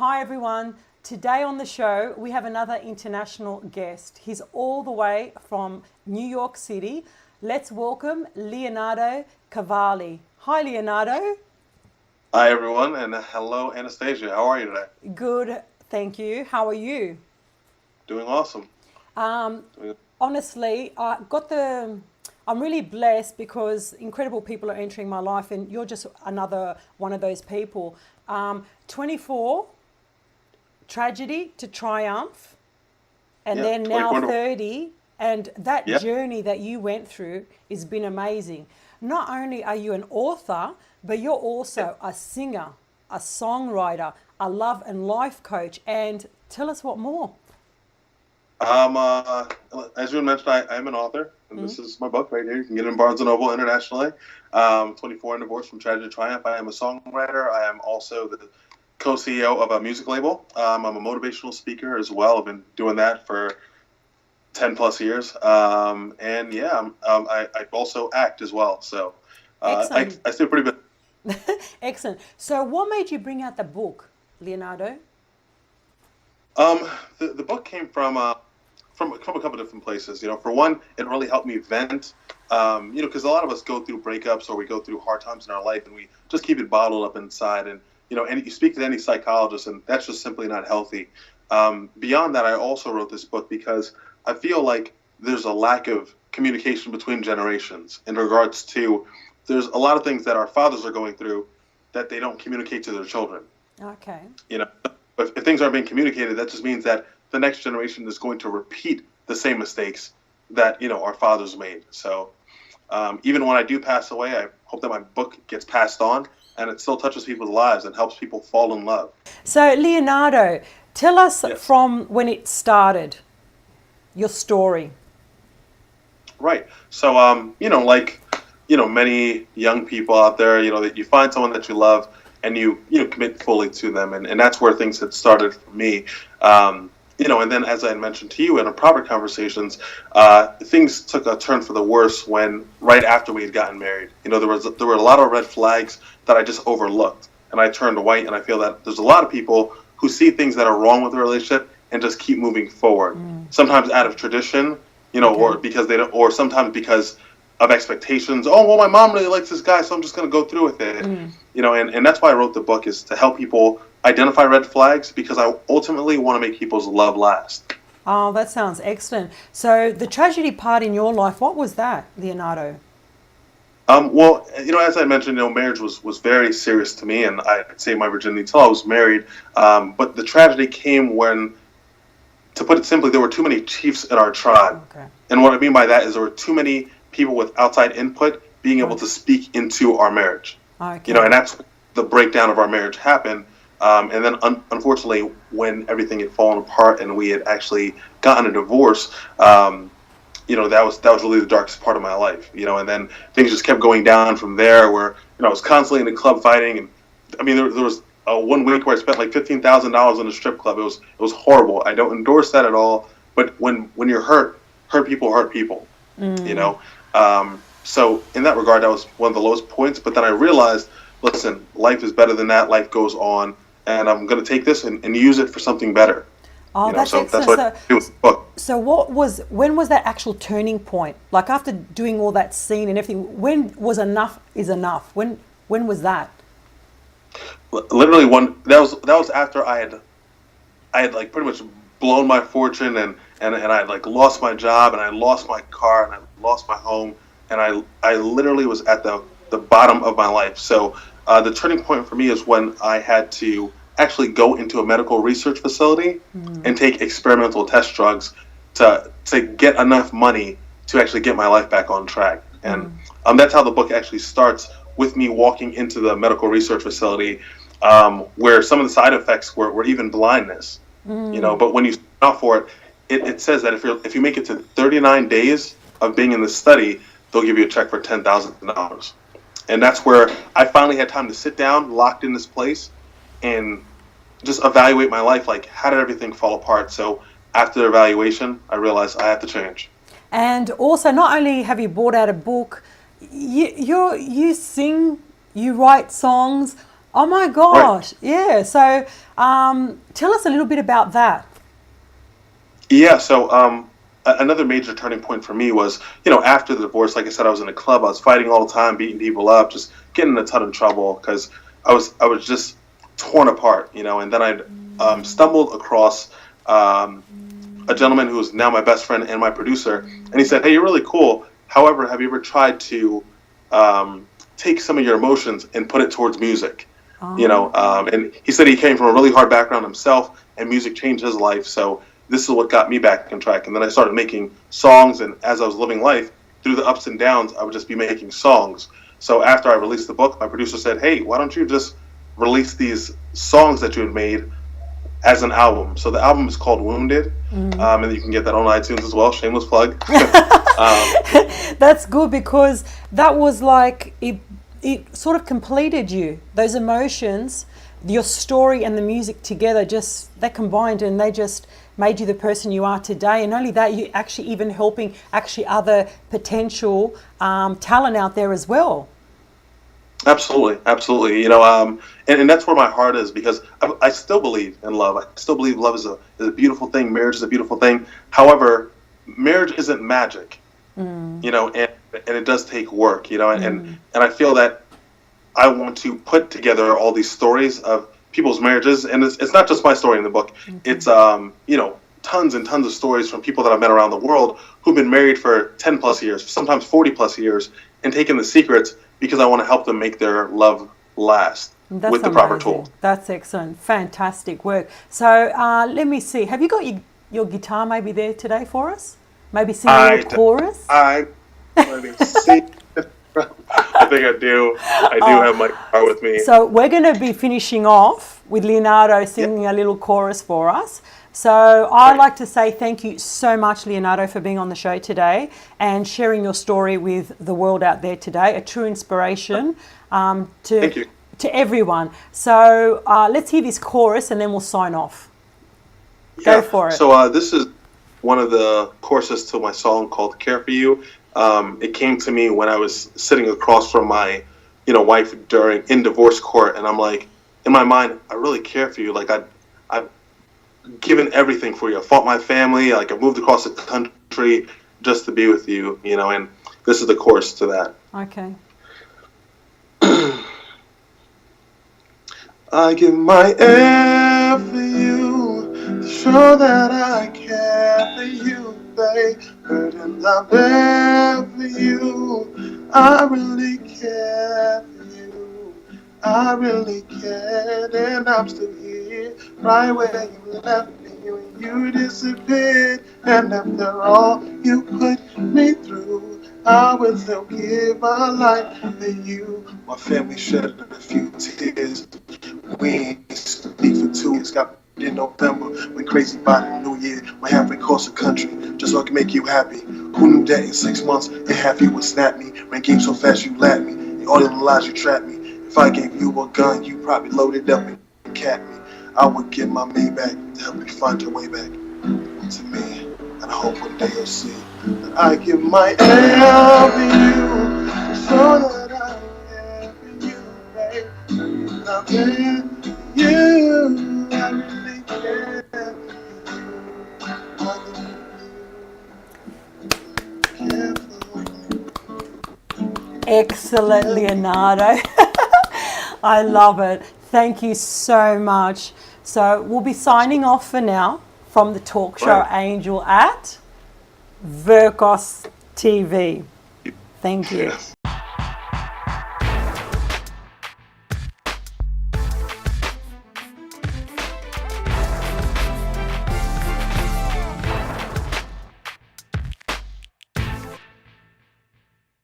Hi everyone. Today on the show we have another international guest. He's all the way from New York City. Let's welcome Leonardo Cavalli. Hi Leonardo. Hi, everyone, and hello, Anastasia. How are you today? Good, thank you. How are you? Doing awesome. Um, Doing- Honestly, I'm really blessed because incredible people are entering my life, and you're just another one of those people. 24, tragedy to triumph, and Yeah, then now 24. 30, and that Yeah, journey that you went through has been amazing. Not only are you an author, but you're yeah. also a singer, a songwriter, a love and life coach. And tell us what more. Um, uh, as you mentioned, I am an author, and Mm. this is my book right here. You can get it in Barnes& and Noble internationally. 24 and Divorce from Tragedy to Triumph. I am a songwriter. I am also the co-CEO of a music label. I'm a motivational speaker as well. I've been doing that for 10 plus years. And yeah, I also act as well. So Excellent. I stay pretty busy. Excellent. So, what made you bring out the book, Leonardo? Um, the book came from a couple different places. For one, it really helped me vent. Because a lot of us go through breakups or we go through hard times in our life, and we just keep it bottled up inside. And and you speak to any psychologist, and that's just simply not healthy. Beyond that, I also wrote this book because I feel like there's a lack of communication between generations in regards to there's a lot of things that our fathers are going through that they don't communicate to their children. Okay. You know, if things aren't being communicated, that just means that the next generation is going to repeat the same mistakes that our fathers made. So even when I do pass away, I hope that my book gets passed on and it still touches people's lives and helps people fall in love. So, Leonardo, tell us Yes, from when it started, your story. right. So like many young people out there, that you find someone that you love and you commit fully to them, and that's where things had started for me. And then as I had mentioned to you in our private conversations, things took a turn for the worse when right after we had gotten married. There were a lot of red flags that I just overlooked, and I turned white. And I feel that there's a lot of people who see things that are wrong with the relationship and just keep moving forward. Sometimes out of tradition, Okay. or because they don't, or sometimes because of expectations. Oh, well, my mom really likes this guy, so I'm just going to go through with it. And that's why I wrote the book, is to help people identify red flags, because I ultimately want to make people's love last. Oh, that sounds excellent. So, the tragedy part in your life, what was that, Leonardo? Well, as I mentioned, marriage was very serious to me, and I'd say my virginity until I was married. But the tragedy came when, to put it simply, there were too many chiefs in our tribe. Okay. And what I mean by that is there were too many people with outside input being able Oh, to speak into our marriage. And okay. that's the breakdown of our marriage happened. And then, unfortunately, when everything had fallen apart and we had actually gotten a divorce, that was really the darkest part of my life. And then things just kept going down from there. Where I was constantly in the club fighting, and I mean, there was one week where I spent like $15,000 in a strip club. It was horrible. I don't endorse that at all. But when you're hurt people hurt people. You Mm. know. So in that regard, that was one of the lowest points. But then I realized, listen, life is better than that. Life goes on, and I'm going to take this and use it for something better. Oh, that's So that's excellent. what I So, do with the book. so when was that actual turning point? Like after doing all that scene and everything, when was enough is enough? When was that? Literally, one that was after I had like pretty much blown my fortune, and I had like lost my job, and I lost my car, and I lost my home, and I literally was at the bottom of my life. So the turning point for me is when I had to actually go into a medical research facility and take experimental test drugs to get enough money to actually get my life back on track. And that's how the book actually starts, with me walking into the medical research facility, where some of the side effects were even blindness. But when you sign up for it says that if you make it to 39 days of being in the study, they'll give you a check for $10,000. And that's where I finally had time to sit down, locked in this place, and just evaluate my life. Like, how did everything fall apart? So after the evaluation, I realized I have to change. And also, not only have you brought out a book, you sing, you write songs. Oh my Right. gosh. Yeah. So tell us a little bit about that. Yeah. So another major turning point for me was, after the divorce. Like I said, I was in a club. I was fighting all the time, beating people up, just getting in a ton of trouble because I was just torn apart. And then I stumbled across a gentleman who is now my best friend and my producer, and he said, "Hey, you're really cool. However, have you ever tried to take some of your emotions and put it towards music?" Oh, And he said he came from a really hard background himself, and music changed his life. So this is what got me back on track. And then I started making songs, and as I was living life through the ups and downs, I would just be making songs. So after I released the book, my producer said, "Hey, why don't you just release these songs that you had made as an album?" So the album is called Wounded, and you can get that on iTunes as well. Shameless plug. um, that's good because that was like it sort of completed you. Those emotions, your story and the music together, just they combined and they just made you the person you are today. And only that, you actually even helping actually other potential talent out there as well. Absolutely, absolutely. And that's where my heart is because I still believe in love. I still believe love is a beautiful thing. Marriage is a beautiful thing. However, marriage isn't magic. And it does take work. And I feel that I want to put together all these stories of people's marriages, and it's not just my story in the book. It's tons and tons of stories from people that I've met around the world who've been married for 10 plus years, sometimes 40 plus years, and taken the secrets because I want to help them make their love last That's with the proper amazing. tools. That's excellent. Fantastic work. So let me see. Have you got your guitar maybe there today for us? Maybe sing a little I chorus? I let me see. I think I do. I do have my guitar with me. So we're going to be finishing off with Leonardo Yeah, singing a little chorus for us. So I'd great. like to say thank you so much, Leonardo, for being on the show today and sharing your story with the world out there today. A true inspiration to Thank you. everyone. So let's hear this chorus and then we'll sign off. Go Yeah. for it. So this is one of the choruses to my song called "Care for You." It came to me when I was sitting across from my, wife during in divorce court, and I'm like, in my mind, I really care for you. Like I've given everything for you. I fought my family. Like I moved across the country just to be with you. And this is the chorus to that. Okay. I give my air for you to show that I care for you, babe. Burdens I bear for you. I really care for you. I really care, and I'm still here, right where you left me when you disappeared. And after all you put me through, I would still give my life for you. My family shed a few tears. We ain't speak for 2 years. Got in November, went crazy by the new year. Went halfway across the country just so I can make you happy. Who knew that in 6 months and half you would snap me? Ran game so fast you lapped me. And all the lies you trapped me. If I gave you a gun, you probably loaded up and capped me. I would get my Maybach to help you find your way back to me. And I hope one day you'll see that I give my all to you so that I care for you, babe. I care for you. I really care for you. I really care for you. Excellent, Leonardo. I love it. Thank you so much. So we'll be signing off for now from the talk show Right. Angel at Verkos TV. Thank you. Yes.